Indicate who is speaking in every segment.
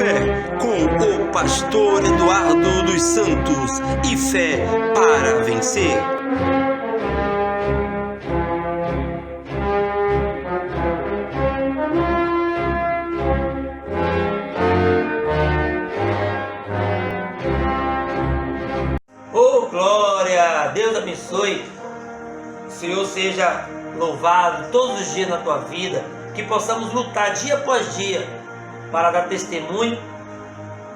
Speaker 1: Fé com o pastor Eduardo dos Santos e fé para vencer.
Speaker 2: Oh, glória! Deus abençoe. O Senhor seja louvado todos os dias na tua vida. Que possamos lutar dia após dia para dar testemunho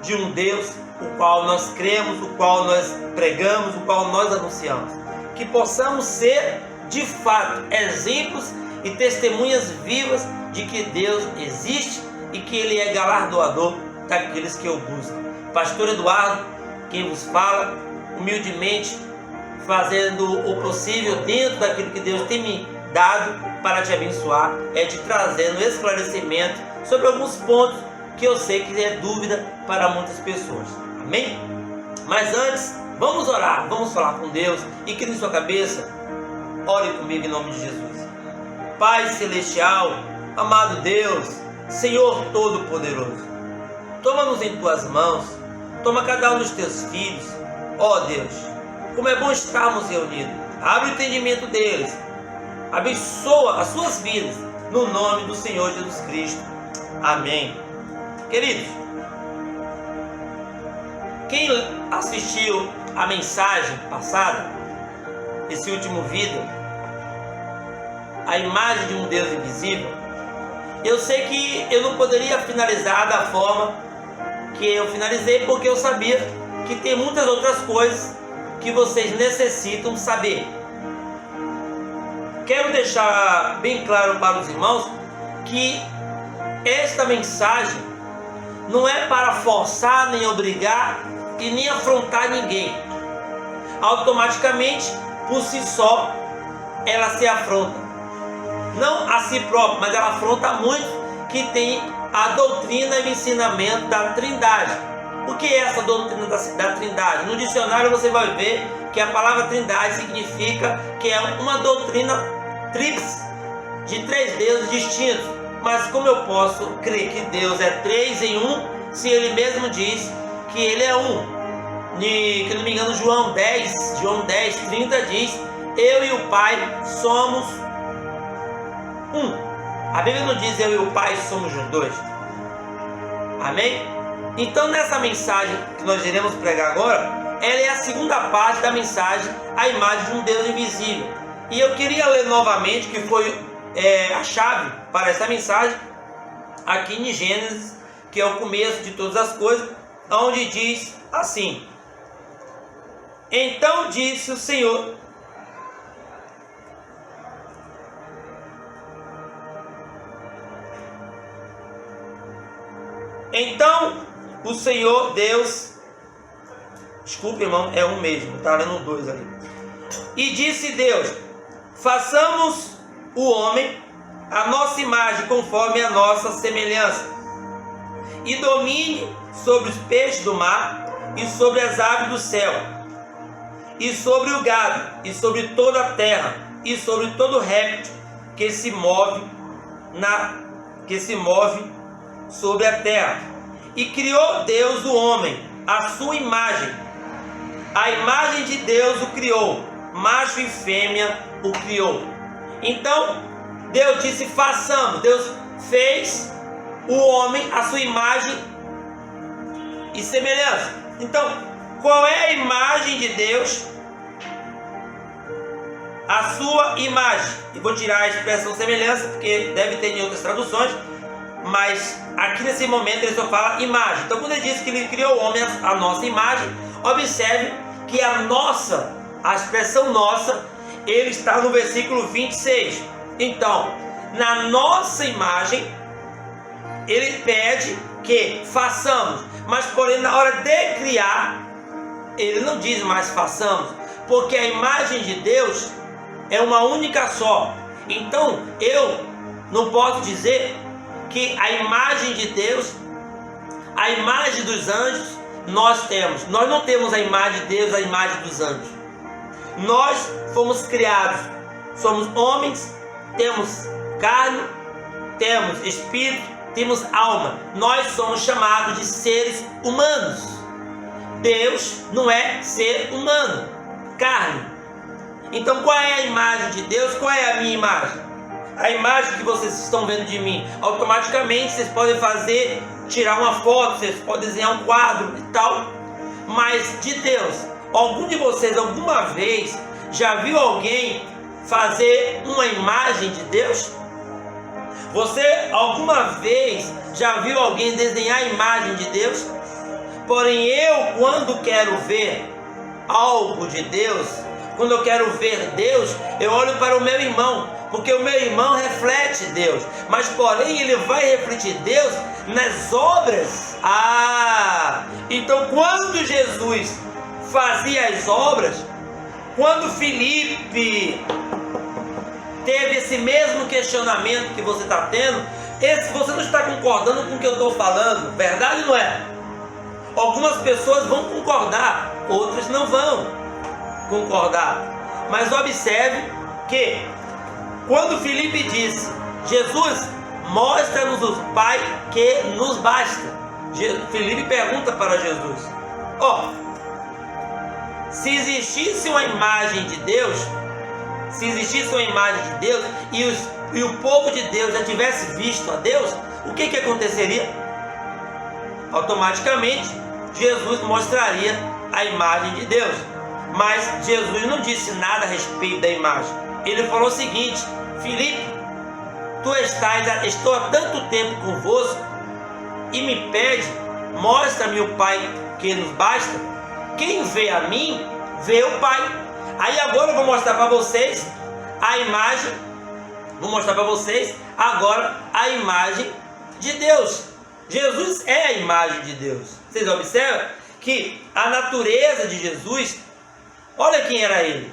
Speaker 2: de um Deus o qual nós cremos, o qual nós pregamos, o qual nós anunciamos. Que possamos ser, de fato, exemplos e testemunhas vivas de que Deus existe e que Ele é galardoador daqueles que o buscam. Pastor Eduardo, quem vos fala, humildemente, fazendo o possível dentro daquilo que Deus tem me dado para te abençoar, te trazendo esclarecimento sobre alguns pontos que eu sei que é dúvida para muitas pessoas. Amém? Mas antes, vamos orar, vamos falar com Deus. E que na sua cabeça, ore comigo em nome de Jesus. Pai Celestial, amado Deus, Senhor Todo-Poderoso, toma-nos em tuas mãos, toma cada um dos teus filhos. Ó Deus, como é bom estarmos reunidos. Abre o entendimento deles, abençoa as suas vidas, no nome do Senhor Jesus Cristo. Amém. Queridos, quem assistiu a mensagem passada, esse último vídeo, a imagem de um Deus invisível, eu sei que eu não poderia finalizar da forma que eu finalizei, porque eu sabia que tem muitas outras coisas que vocês necessitam saber. Quero deixar bem claro para os irmãos que esta mensagem não é para forçar, nem obrigar e nem afrontar ninguém. Automaticamente, por si só, ela se afronta. Não a si própria, mas ela afronta muitos que têm a doutrina e o ensinamento da Trindade. O que é essa doutrina da Trindade? No dicionário você vai ver que a palavra Trindade significa que é uma doutrina tríplice, de três deuses distintos. Mas como eu posso crer que Deus é três em um, se Ele mesmo diz que Ele é um? Que não me engano, João 10:30 diz: eu e o Pai somos um. A Bíblia não diz eu e o Pai somos os dois. Amém? Então nessa mensagem que nós iremos pregar agora, ela é a segunda parte da mensagem, a imagem de um Deus invisível. E eu queria ler novamente, que foi a chave para essa mensagem, aqui em Gênesis, que é o começo de todas as coisas, onde diz assim: então disse o Senhor, então o Senhor Deus, desculpe irmão, é um mesmo, está lendo dois ali. E disse Deus: façamos o homem a nossa imagem, conforme a nossa semelhança, e domine sobre os peixes do mar, e sobre as aves do céu, e sobre o gado, e sobre toda a terra, e sobre todo réptil que se move sobre a terra. E criou Deus o homem à sua imagem, a imagem de Deus o criou, macho e fêmea o criou. Então Deus disse: façamos. Deus fez o homem à sua imagem e semelhança. Então, qual é a imagem de Deus? A sua imagem. E vou tirar a expressão semelhança, porque deve ter em outras traduções, mas aqui nesse momento ele só fala imagem. Então quando ele diz que ele criou o homem à nossa imagem, observe que a expressão nossa, ele está no versículo 26. Então, na nossa imagem, ele pede que façamos, mas porém na hora de criar, ele não diz mais façamos, porque a imagem de Deus é uma única só. Então, eu não posso dizer que a imagem de Deus, a imagem dos anjos, nós temos. Nós não temos a imagem de Deus, a imagem dos anjos. Nós fomos criados, somos homens, temos carne, temos espírito, temos alma. Nós somos chamados de seres humanos. Deus não é ser humano, carne. Então qual é a imagem de Deus? Qual é a minha imagem? A imagem que vocês estão vendo de mim, automaticamente vocês podem fazer, tirar uma foto, vocês podem desenhar um quadro e tal. Mas de Deus, algum de vocês alguma vez já viu alguém fazer uma imagem de Deus? Você alguma vez já viu alguém desenhar a imagem de Deus? Porém eu, quando quero ver algo de Deus, quando eu quero ver Deus, eu olho para o meu irmão, porque o meu irmão reflete Deus, mas porém ele vai refletir Deus nas obras. Então quando Jesus fazia as obras, quando Filipe teve esse mesmo questionamento que você está tendo, você não está concordando com o que eu estou falando, verdade ou não é? Algumas pessoas vão concordar, outras não vão concordar. Mas observe que quando Filipe disse: Jesus, mostra-nos o Pai que nos basta. Filipe pergunta para Jesus: se existisse uma imagem de Deus, e o povo de Deus já tivesse visto a Deus, o que aconteceria? Automaticamente Jesus mostraria a imagem de Deus. Mas Jesus não disse nada a respeito da imagem. Ele falou o seguinte: Filipe, estou há tanto tempo convosco e me pede, mostra-me o Pai que nos basta. Quem vê a mim, vê o Pai. Aí agora eu vou mostrar para vocês a imagem, agora a imagem de Deus. Jesus é a imagem de Deus. Vocês observam que a natureza de Jesus, olha quem era ele,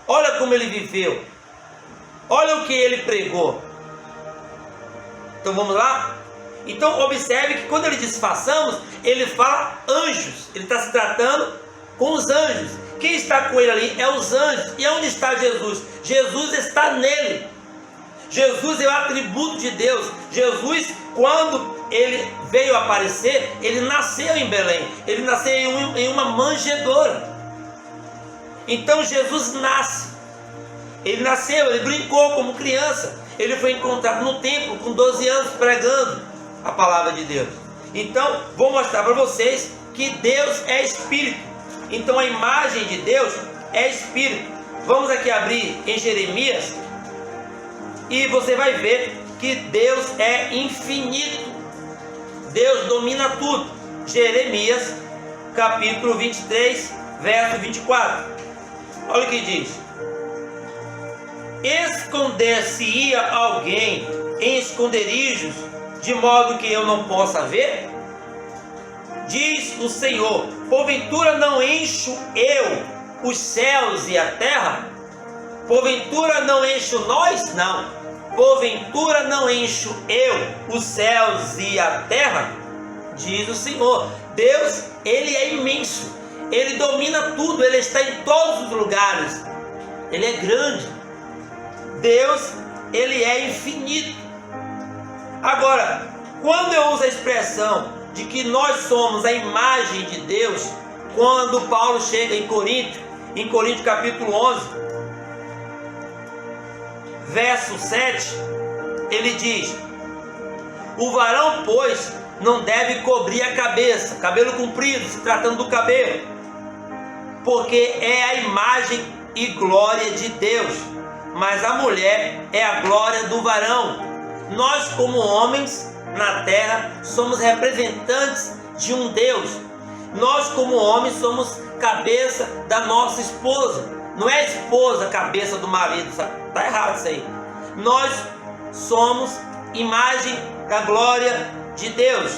Speaker 2: olha como ele viveu, olha o que ele pregou. Então vamos lá? Então observe que quando ele diz façamos, ele fala anjos, ele está se tratando com os anjos. Quem está com ele ali é os anjos. E onde está Jesus? Jesus está nele. Jesus é o atributo de Deus. Jesus, quando ele veio aparecer, ele nasceu em Belém, ele nasceu em uma manjedoura. Então Jesus nasce, ele nasceu, ele brincou como criança, ele foi encontrado no templo com 12 anos pregando a palavra de Deus. Então vou mostrar para vocês que Deus é Espírito. Então a imagem de Deus é Espírito. Vamos aqui abrir em Jeremias e você vai ver que Deus é infinito. Deus domina tudo. Jeremias capítulo 23, verso 24. Olha o que diz: esconder-se-ia alguém em esconderijos, de modo que eu não possa ver? Diz o Senhor: porventura não encho eu os céus e a terra? Porventura não encho nós? Não. Porventura não encho eu os céus e a terra? Diz o Senhor. Deus, ele é imenso, ele domina tudo, ele está em todos os lugares, ele é grande. Deus, ele é infinito. Agora, quando eu uso a expressão de que nós somos a imagem de Deus, quando Paulo chega em Coríntios capítulo 11, verso 7, ele diz: o varão, pois, não deve cobrir a cabeça, cabelo comprido, se tratando do cabelo, porque é a imagem e glória de Deus, mas a mulher é a glória do varão. Nós, como homens na terra, somos representantes de um Deus. Nós, como homens, somos cabeça da nossa esposa. Não é a esposa cabeça do marido, está errado isso aí. Nós somos imagem da glória de Deus.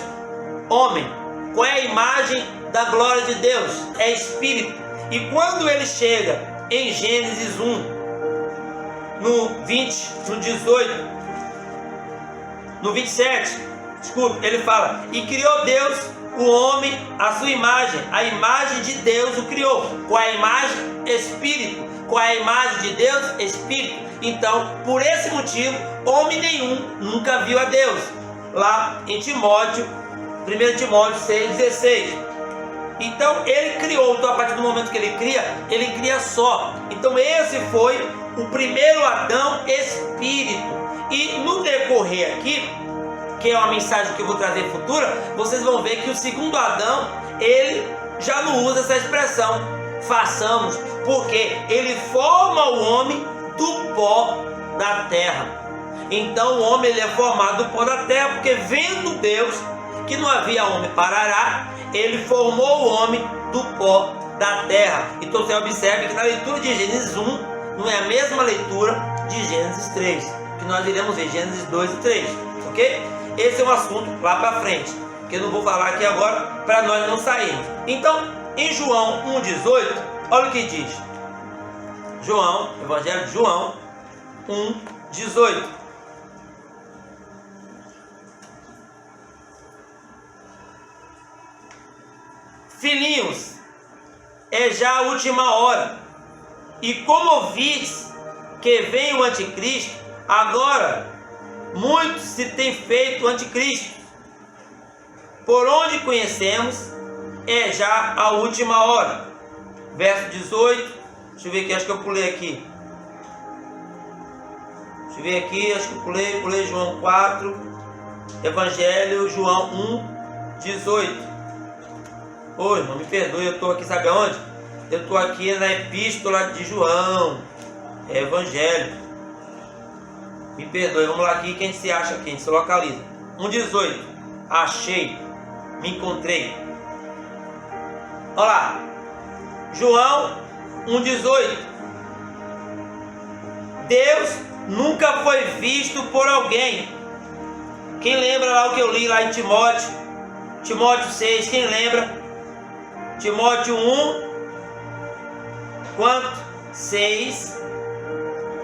Speaker 2: Homem, qual é a imagem da glória de Deus? É Espírito. E quando ele chega em Gênesis 1, no 20, no 18, no 27, desculpe, ele fala: e criou Deus o homem à sua imagem, a imagem de Deus o criou. Qual é a imagem? Espírito. Qual é a imagem de Deus? Espírito. Então, por esse motivo, homem nenhum nunca viu a Deus. lá em Timóteo, 1 Timóteo 6,16. Então ele criou, então a partir do momento que ele cria só. Então esse foi o primeiro Adão espírito. E no decorrer aqui, que é uma mensagem que eu vou trazer futura, vocês vão ver que o segundo Adão, ele já não usa essa expressão, façamos, porque ele forma o homem do pó da terra. Então o homem ele é formado do pó da terra, porque vendo Deus que não havia homem para arar, ele formou o homem do pó da terra. Então você observe que na leitura de Gênesis 1 não é a mesma leitura de Gênesis 3, que nós iremos ver Gênesis 2 e 3, ok? Esse é um assunto lá para frente, que eu não vou falar aqui agora para nós não sairmos. Então, em João 1,18, olha o que diz. João, Evangelho de João 1,18. Filhinhos, é já a última hora, e como ouvis que vem o anticristo, agora muitos se têm feito anticristo. Por onde conhecemos, é já a última hora. Verso 18, deixa eu ver aqui, acho que eu pulei aqui. Deixa eu ver aqui, acho que eu pulei João 4, Evangelho João 1,18. Ô irmão, me perdoe, eu estou aqui, sabe aonde? Eu estou aqui na Epístola de João, Evangelho. Me perdoe, vamos lá aqui, quem se acha aqui, quem se localiza. 1,18, achei, me encontrei. Olha lá, João 1,18. Deus nunca foi visto por alguém. Quem lembra lá o que eu li lá em Timóteo 6, quem lembra? Timóteo 1, quanto? 6,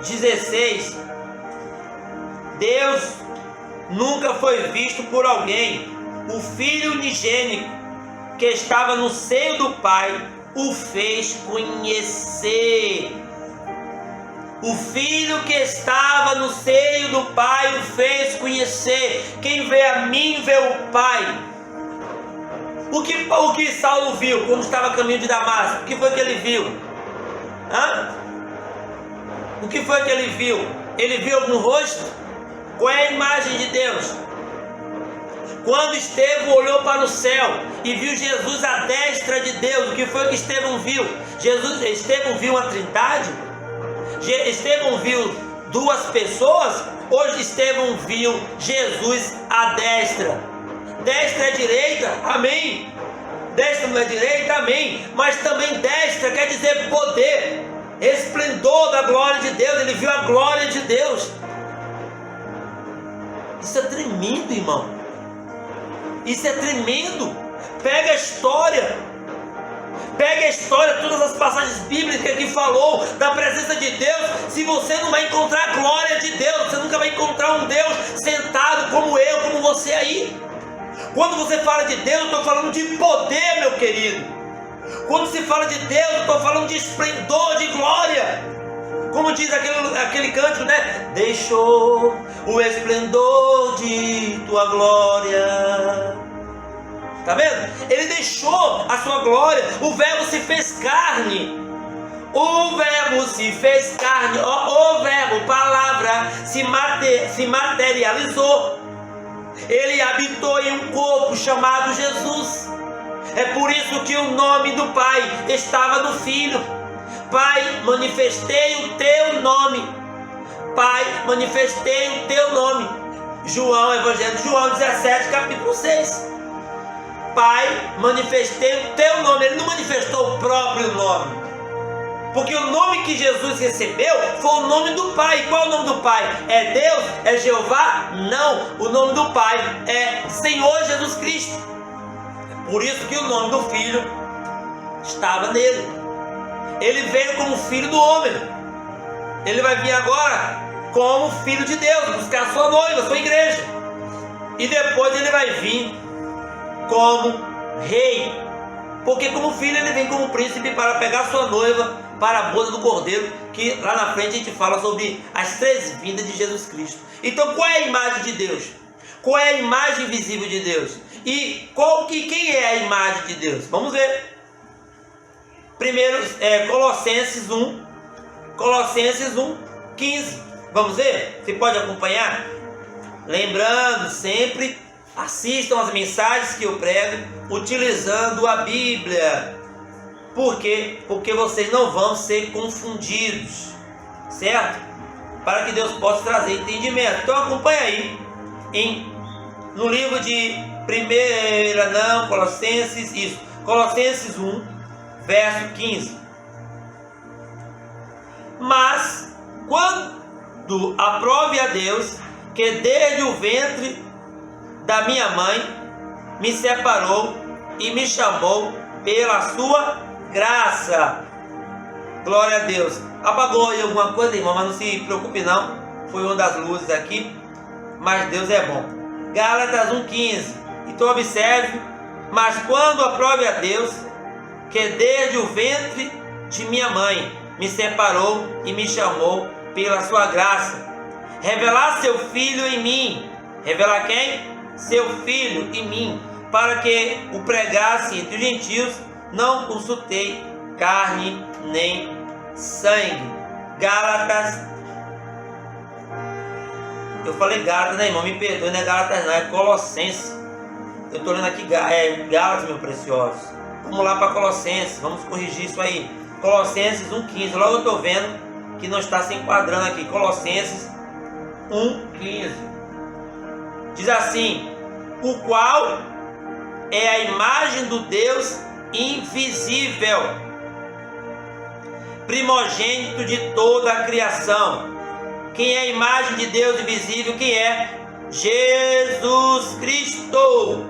Speaker 2: 16. Deus nunca foi visto por alguém. O Filho unigênito que estava no seio do Pai o fez conhecer. O Filho que estava no seio do Pai o fez conhecer. Quem vê a mim vê o Pai. O que Saulo viu quando estava a caminho de Damasco? O que foi que ele viu? O que foi que ele viu? Ele viu algum rosto? Qual é a imagem de Deus? Quando Estevão olhou para o céu e viu Jesus à destra de Deus, o que foi que Estevão viu? Estevão viu a Trindade? Estevão viu duas pessoas? Ou Estevão viu Jesus à destra? Destra é direita, amém. Destra não é direita, amém. Mas também destra quer dizer poder, esplendor da glória de Deus. Ele viu a glória de Deus. Isso é tremendo, irmão. Isso é tremendo. Pega a história, todas as passagens bíblicas que falou da presença de Deus. Se você não vai encontrar a glória de Deus, você nunca vai encontrar um Deus sentado como eu, como você aí. Quando você fala de Deus, eu estou falando de poder, meu querido. Quando se fala de Deus, eu estou falando de esplendor, de glória. Como diz aquele cântico, né? Deixou o esplendor de tua glória. Tá vendo? Ele deixou a sua glória. O verbo se fez carne. O verbo se fez carne. O verbo, palavra, se materializou. Ele habitou em um corpo chamado Jesus. É por isso que o nome do Pai estava no Filho. Pai, manifestei o teu nome. Pai, manifestei o teu nome. João, Evangelho de João 17, capítulo 6. Pai, manifestei o teu nome. Ele não manifestou o próprio nome, porque o nome que Jesus recebeu foi o nome do Pai. Qual é o nome do Pai? É Deus? É Jeová? Não. O nome do Pai é Senhor Jesus Cristo. É por isso que o nome do Filho estava nele. Ele veio como filho do homem. Ele vai vir agora como filho de Deus, buscar sua noiva, sua igreja. E depois ele vai vir como rei. Porque como filho ele vem como príncipe para pegar sua noiva para a boda do Cordeiro, que lá na frente a gente fala sobre as três vindas de Jesus Cristo. Então qual é a imagem de Deus? Qual é a imagem visível de Deus? E quem é a imagem de Deus? Vamos ver. Primeiro, Colossenses 1, 15. Vamos ver? Você pode acompanhar? Lembrando sempre, assistam as mensagens que eu prego utilizando a Bíblia. Por quê? Porque vocês não vão ser confundidos, certo? Para que Deus possa trazer entendimento. Então acompanha aí, no livro de Colossenses 1, verso 15. Mas quando aprove a Deus, que desde o ventre da minha mãe me separou e me chamou pela sua graça. Glória a Deus. Apagou aí alguma coisa, irmão, mas não se preocupe não. Foi uma das luzes aqui, mas Deus é bom. Gálatas 1,15. Então observe: mas quando aprove a Deus, que desde o ventre de minha mãe me separou e me chamou pela sua graça, revelar seu Filho em mim. Revelar quem? Seu Filho em mim, para que o pregasse entre os gentios, não consultei carne nem sangue. Gálatas. Eu falei Gálatas, né, irmão? Me perdoe, não é Gálatas não, é Colossenses. Eu estou lendo aqui Gálatas, meu precioso. Vamos lá para Colossenses, vamos corrigir isso aí. Colossenses 1,15. Logo eu estou vendo que não está se enquadrando aqui. Colossenses 1,15. Diz assim: o qual é a imagem do Deus invisível, primogênito de toda a criação. Quem é a imagem de Deus invisível? Quem é? Jesus Cristo.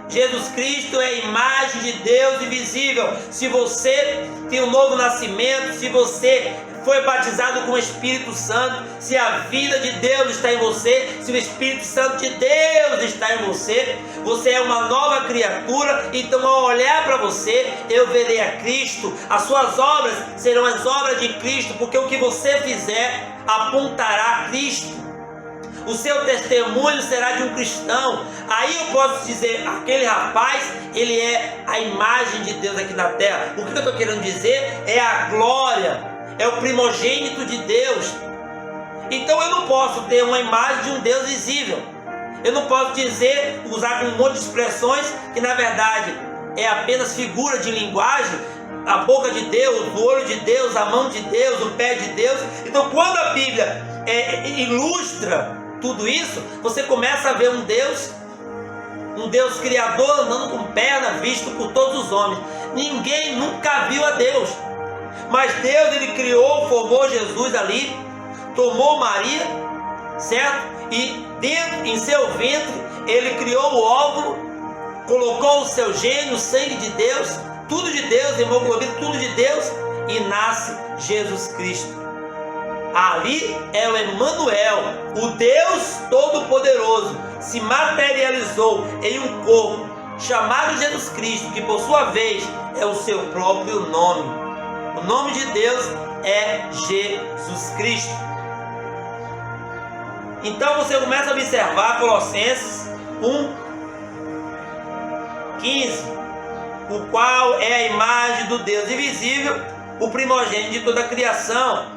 Speaker 2: Jesus Cristo é a imagem de Deus invisível. Se você tem um novo nascimento, se você foi batizado com o Espírito Santo, se a vida de Deus está em você, se o Espírito Santo de Deus está em você, você é uma nova criatura. Então, ao olhar para você, eu verei a Cristo. As suas obras serão as obras de Cristo, porque o que você fizer apontará a Cristo. O seu testemunho será de um cristão. Aí eu posso dizer: aquele rapaz, ele é a imagem de Deus aqui na terra. O que eu estou querendo dizer é a glória, é o primogênito de Deus. Então eu não posso ter uma imagem de um Deus visível. Eu não posso dizer, usar um monte de expressões que na verdade é apenas figura de linguagem. A boca de Deus, o olho de Deus, a mão de Deus, o pé de Deus. Então quando a Bíblia ilustra tudo isso, você começa a ver um Deus criador andando com perna, visto por todos os homens. Ninguém nunca viu a Deus, mas Deus, ele criou, formou Jesus ali, tomou Maria, certo? E dentro, em seu ventre, ele criou o óvulo, colocou o seu gênio, o sangue de Deus, tudo de Deus, hemoglobina, tudo de Deus, e nasce Jesus Cristo. Ali é o Emanuel, o Deus Todo-Poderoso, se materializou em um corpo chamado Jesus Cristo, que por sua vez é o seu próprio nome. O nome de Deus é Jesus Cristo. Então você começa a observar Colossenses 1,15, o qual é a imagem do Deus invisível, o primogênito de toda a criação,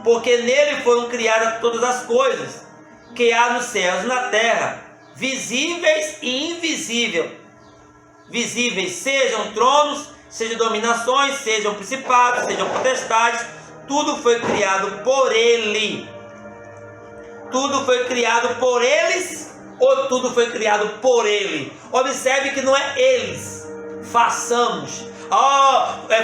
Speaker 2: porque nele foram criadas todas as coisas, que há nos céus e na terra, visíveis e invisíveis. Visíveis, sejam tronos, sejam dominações, sejam principados, sejam potestades, tudo foi criado por ele. Tudo foi criado por eles, ou tudo foi criado por ele? Observe que não é eles. Façamos.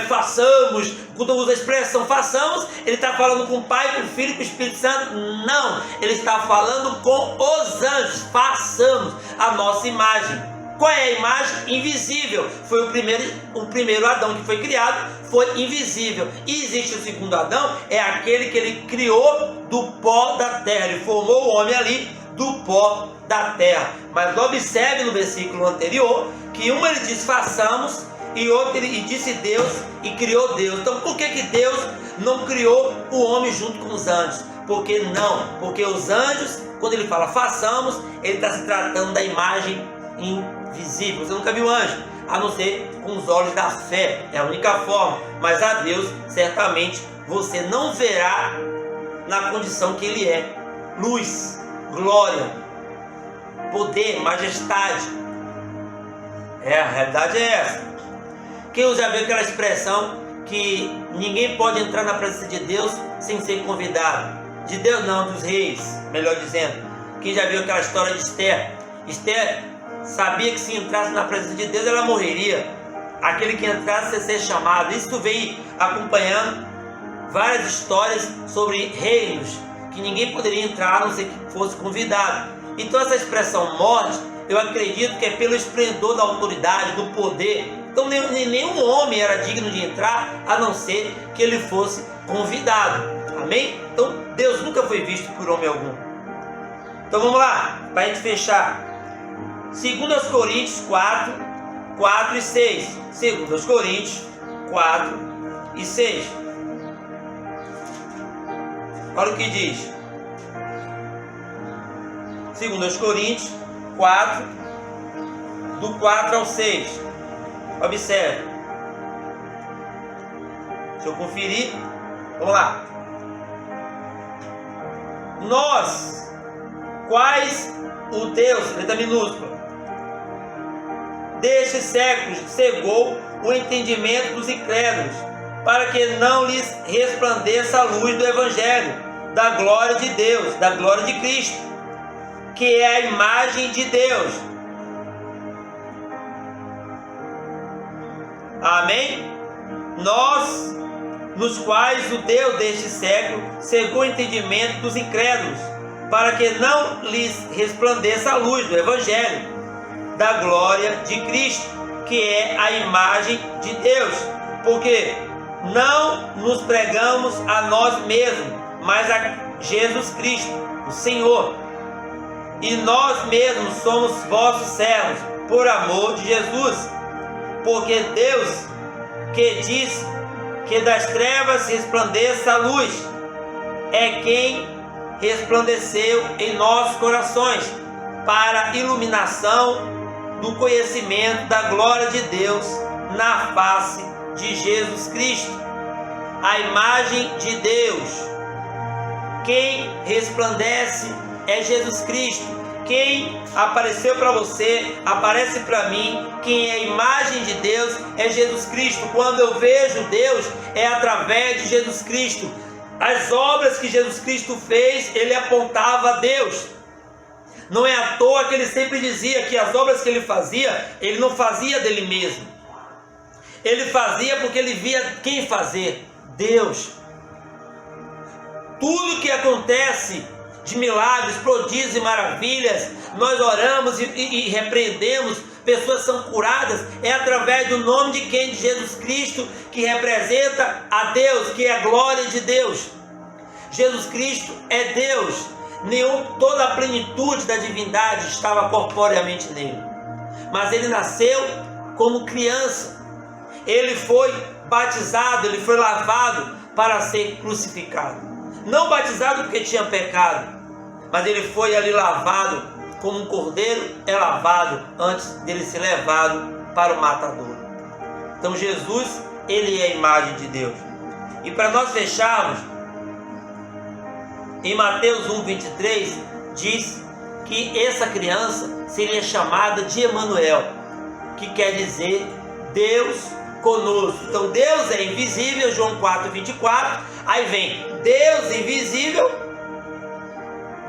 Speaker 2: Façamos. Quando usa a expressão façamos, ele está falando com o Pai, com o Filho e com o Espírito Santo? Não, ele está falando com os anjos. Façamos a nossa imagem. Qual é a imagem? Invisível. Foi o primeiro Adão que foi criado, foi invisível. E existe o segundo Adão, é aquele que ele criou do pó da terra. Ele formou o homem ali do pó da terra. Mas observe no versículo anterior que um ele diz façamos, e outro ele disse Deus e criou Deus. Então por que Deus não criou o homem junto com os anjos? Porque não, porque os anjos, quando ele fala façamos, ele está se tratando da imagem invisível. Você nunca viu anjo, a não ser com os olhos da fé, é a única forma. Mas a Deus, certamente, você não verá na condição que ele é: luz, glória, poder, majestade. A realidade é essa. Quem já viu aquela expressão que ninguém pode entrar na presença de Deus sem ser convidado? De Deus não, dos reis, melhor dizendo. Quem já viu aquela história de Esther? Esther sabia que se entrasse na presença de Deus ela morreria. Aquele que entrasse ia ser chamado. Isso tu vem acompanhando várias histórias sobre reinos que ninguém poderia entrar a não ser que fosse convidado. Então essa expressão morte, eu acredito que é pelo esplendor da autoridade, do poder. Então nenhum homem era digno de entrar a não ser que ele fosse convidado. Amém? Então Deus nunca foi visto por homem algum. Então vamos lá, para a gente fechar. 2 Coríntios 4, 4 e 6. 2 Coríntios 4 e 6. Olha o que diz. 2 Coríntios 4, do 4 ao 6. Observe. Deixa eu conferir. Vamos lá. Nós, quais o Deus, letra minúscula, deste século cegou o entendimento dos incrédulos, para que não lhes resplandeça a luz do Evangelho, da glória de Deus, da glória de Cristo, que é a imagem de Deus. Amém? Nós, nos quais o Deus deste século cegou o entendimento dos incrédulos, para que não lhes resplandeça a luz do Evangelho, da glória de Cristo, que é a imagem de Deus. Porque não nos pregamos a nós mesmos, mas a Jesus Cristo, o Senhor. E nós mesmos somos vossos servos, por amor de Jesus. Porque Deus, que diz que das trevas resplandeça a luz, é quem resplandeceu em nossos corações, para a iluminação do conhecimento da glória de Deus na face de Jesus Cristo, a imagem de Deus. Quem resplandece é Jesus Cristo. Quem apareceu para você, aparece para mim. Quem é a imagem de Deus é Jesus Cristo. Quando eu vejo Deus, é através de Jesus Cristo. As obras que Jesus Cristo fez, ele apontava a Deus. Não é à toa que ele sempre dizia que as obras que ele fazia, ele não fazia dele mesmo. Ele fazia porque ele via quem fazer: Deus. Tudo que acontece de milagres, prodígios e maravilhas, nós oramos e repreendemos, pessoas são curadas, é através do nome de quem? De Jesus Cristo, que representa a Deus, que é a glória de Deus. Jesus Cristo é Deus. Toda a plenitude da divindade estava corporeamente nele, mas ele nasceu como criança. Ele foi batizado, ele foi lavado para ser crucificado. Não batizado porque tinha pecado, mas ele foi ali lavado como um cordeiro é lavado antes dele ser levado para o matador. Então Jesus, ele é a imagem de Deus. E para nós fecharmos, em Mateus 1:23 diz que essa criança seria chamada de Emanuel, que quer dizer Deus conosco. Então Deus é invisível, João 4:24. Aí vem Deus invisível,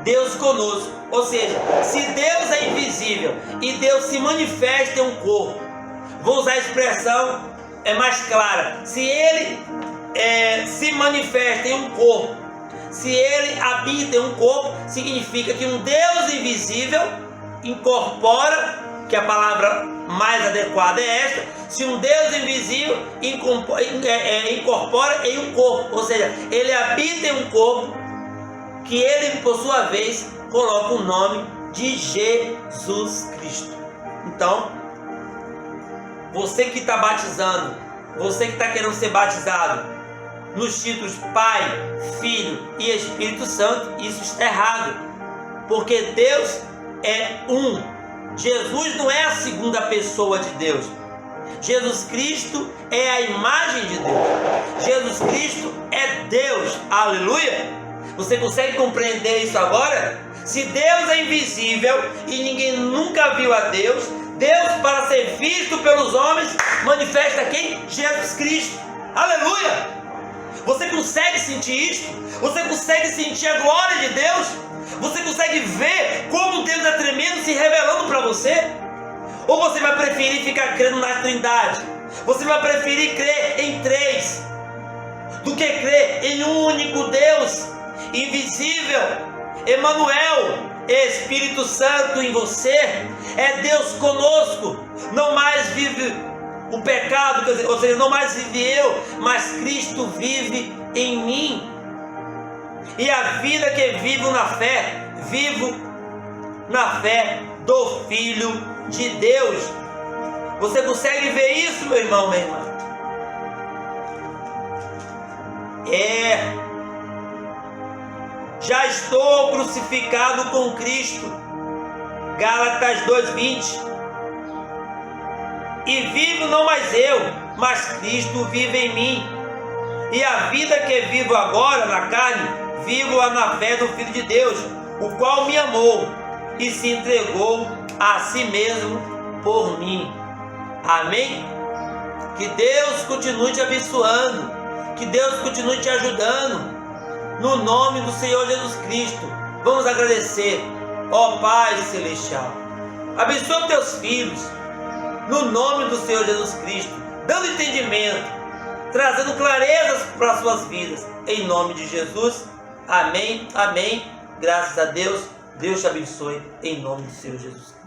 Speaker 2: Deus conosco. Ou seja, se Deus é invisível e Deus se manifesta em um corpo, vou usar a expressão mais clara, se ele se manifesta em um corpo, se ele habita em um corpo, significa que um Deus invisível incorpora, que a palavra mais adequada é esta, se um Deus invisível incorpora em um corpo, ou seja, ele habita em um corpo, que ele por sua vez coloca o nome de Jesus Cristo. Então, você que está batizando, você que está querendo ser batizado, nos títulos Pai, Filho e Espírito Santo, isso está errado, porque Deus é um. Jesus não é a segunda pessoa de Deus. Jesus Cristo é a imagem de Deus. Jesus Cristo é Deus. Aleluia! Você consegue compreender isso agora? Se Deus é invisível e ninguém nunca viu a Deus, Deus, para ser visto pelos homens, manifesta quem? Jesus Cristo. Aleluia! Você consegue sentir isto? Você consegue sentir a glória de Deus? Você consegue ver como Deus é tremendo se revelando para você? Ou você vai preferir ficar crendo na Trindade? Você vai preferir crer em três do que crer em um único Deus invisível? Emanuel, Espírito Santo em você, é Deus conosco. Não mais vive o pecado, quer dizer, ou seja, não mais vive eu, mas Cristo vive em mim. E a vida que vivo na fé do Filho de Deus. Você consegue ver isso, meu irmão, minha irmã? Já estou crucificado com Cristo. Gálatas 2:20. E vivo não mais eu, mas Cristo vive em mim. E a vida que vivo agora na carne, vivo-a na fé do Filho de Deus, o qual me amou e se entregou a si mesmo por mim. Amém? Que Deus continue te abençoando, que Deus continue te ajudando, no nome do Senhor Jesus Cristo. Vamos agradecer, ó Pai Celestial. Abençoa teus filhos, no nome do Senhor Jesus Cristo, dando entendimento, trazendo clarezas para as suas vidas, em nome de Jesus. Amém, amém. Graças a Deus. Deus te abençoe, em nome do Senhor Jesus Cristo.